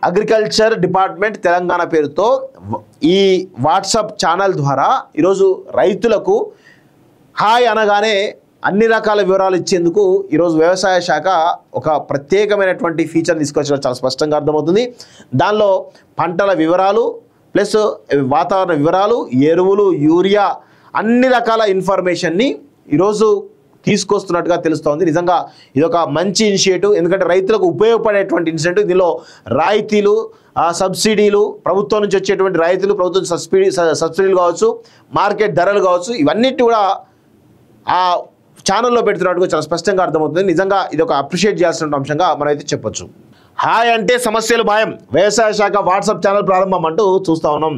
Agriculture department Telangana పేరుతో ఈ WhatsApp channel ద్వారా ఈరోజు రైతులకు హాయ్ అనగానే అన్ని రకాల వివరాలు ఇచ్చేందుకు ఈరోజు వ్యవసాయ శాఖ ఒక ప్రత్యేకమైనటువంటి ఫీచర్ తీసుకొచ్చడం చాలా స్పష్టంగా అర్థమవుతుంది. దానిలో పంటల వివరాలు ప్లస్ వాతావరణ వివరాలు, ఎరువులు, యూరియా అన్ని రకాల ఇన్ఫర్మేషన్ని ఈరోజు తీసుకొస్తున్నట్టుగా తెలుస్తోంది. నిజంగా ఇది ఒక మంచి ఇనిషియేటివ్. ఎందుకంటే రైతులకు ఉపయోగపడేటువంటి ఇనిషియేటివ్. దీనిలో రాయితీలు, సబ్సిడీలు, ప్రభుత్వం నుంచి వచ్చేటువంటి రాయితీలు, ప్రభుత్వం సబ్సిడీలు కావచ్చు, మార్కెట్ ధరలు కావచ్చు, ఇవన్నిటి కూడా ఆ ఛానల్లో పెడుతున్నట్టుగా చాలా స్పష్టంగా అర్థమవుతుంది. నిజంగా ఇది ఒక అప్రిషియేట్ చేయాల్సిన అంశంగా మనం అయితే చెప్పొచ్చు. హాయ్ అంటే సమస్యలు భయం, వ్యవసాయ శాఖ వాట్సాప్ ఛానల్ ప్రారంభం అంటూ చూస్తూ ఉన్నాం.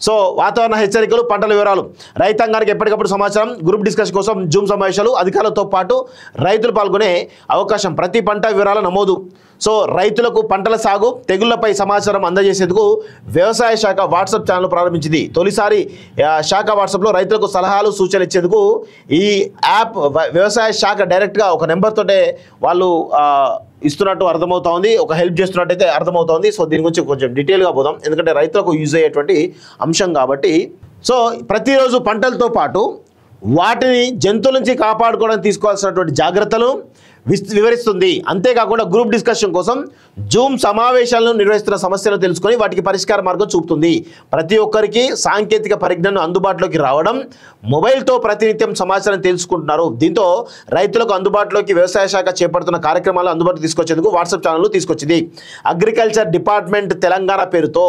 సో వాతావరణ హెచ్చరికలు, పంటల వివరాలు, రైతాంగానికి ఎప్పటికప్పుడు సమాచారం, గ్రూప్ డిస్కషన్ కోసం జూమ్ సమావేశాలు, అధికారులతో పాటు రైతులు పాల్గొనే అవకాశం, ప్రతి పంట వివరాల నమోదు. సో రైతులకు పంటల సాగు, తెగుళ్లపై సమాచారం అందజేసేందుకు వ్యవసాయ శాఖ వాట్సాప్ ఛానల్ ప్రారంభించింది. తొలిసారి శాఖ వాట్సాప్లో రైతులకు సలహాలు, సూచనలు ఇచ్చేందుకు ఈ యాప్ వ్యవసాయ శాఖ డైరెక్ట్గా ఒక నెంబర్ తోటే వాళ్ళు ఇస్తున్నట్టు అర్థమవుతోంది, ఒక హెల్ప్ చేస్తున్నట్టయితే అర్థమవుతోంది. సో దీని గురించి కొంచెం డీటెయిల్గా పోదాం, ఎందుకంటే రైతులకు యూజ్ అయ్యేటువంటి అంశం కాబట్టి. సో ప్రతిరోజు పంటలతో పాటు వాటిని జంతువుల నుంచి కాపాడుకోవడానికి తీసుకోవాల్సినటువంటి జాగ్రత్తలు వివరిస్తుంది. అంతేకాకుండా గ్రూప్ డిస్కషన్ కోసం జూమ్ సమావేశాలను నిర్వహిస్తున్న సమస్యలను తెలుసుకొని వాటికి పరిష్కార మార్గం చూపుతుంది. ప్రతి ఒక్కరికి సాంకేతిక పరిజ్ఞానం అందుబాటులోకి రావడం, మొబైల్తో ప్రతినిత్యం సమాచారం తెలుసుకుంటున్నారు. దీంతో రైతులకు అందుబాటులోకి వ్యవసాయ శాఖ చేపడుతున్న కార్యక్రమాలను అందుబాటులో తీసుకొచ్చేందుకు వాట్సాప్ ఛానల్ తీసుకొచ్చింది. అగ్రికల్చర్ డిపార్ట్మెంట్ తెలంగాణ పేరుతో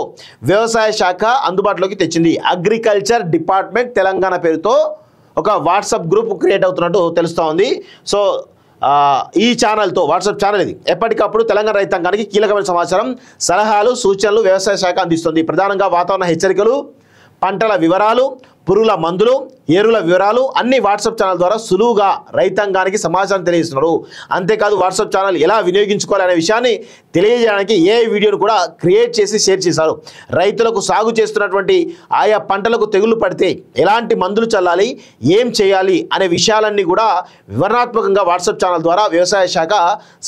వ్యవసాయ శాఖ అందుబాటులోకి తెచ్చింది. అగ్రికల్చర్ డిపార్ట్మెంట్ తెలంగాణ పేరుతో ఒక వాట్సాప్ గ్రూప్ క్రియేట్ అవుతున్నట్టు తెలుస్తూ ఉంది. సో ఈ ఛానల్తో, వాట్సాప్ ఛానల్ ఇది ఎప్పటికప్పుడు తెలంగాణ రైతాంగానికి కీలకమైన సమాచారం, సలహాలు, సూచనలు వ్యవసాయ శాఖ అందిస్తుంది. ప్రధానంగా వాతావరణ హెచ్చరికలు, పంటల వివరాలు, పురుగుల మందులు, ఎరువుల వివరాలు అన్ని వాట్సాప్ ఛానల్ ద్వారా సులువుగా రైతాంగానికి సమాచారం తెలియజేస్తున్నారు. అంతేకాదు వాట్సాప్ ఛానల్ ఎలా వినియోగించుకోవాలి అనే విషయాన్ని తెలియజేయడానికి ఏ వీడియోను కూడా క్రియేట్ చేసి షేర్ చేశారు. రైతులకు సాగు చేస్తున్నటువంటి ఆయా పంటలకు తెగుళ్లు పడితే ఎలాంటి మందులు చల్లాలి, ఏం చేయాలి అనే విషయాలన్నీ కూడా వివరణాత్మకంగా వాట్సాప్ ఛానల్ ద్వారా వ్యవసాయ శాఖ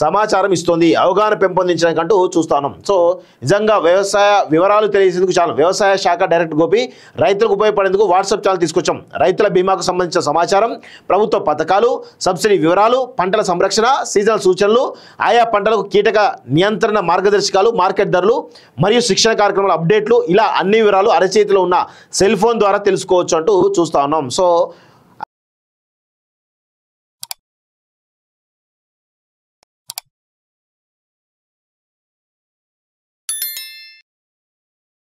సమాచారం ఇస్తుంది. అవగాహన పెంపొందించడానికంటూ చూస్తున్నాం. సో నిజంగా వ్యవసాయ వివరాలు తెలియజేసేందుకు ఛానల్ వ్యవసాయ శాఖ డైరెక్ట్ గోపి రైతులకు ఉపయోగపడేందుకు వాట్సాప్ ఛానల్ తీసుకొచ్చాం. రైతుల బీమాకు సంబంధించిన సమాచారం, ప్రభుత్వ పథకాలు, సబ్సిడీ వివరాలు, పంటల సంరక్షణ, సీజనల్ సూచనలు, ఆయా పంటలకు కీటక నియంత్రణ మార్గదర్శకాలు, మార్కెట్ ధరలు మరియు శిక్షణ కార్యక్రమాల అప్డేట్లు, ఇలా అన్ని వివరాలు అరచేతిలో ఉన్న సెల్ ఫోన్ ద్వారా తెలుసుకోవచ్చు అంటూ చూస్తా ఉన్నాం. సో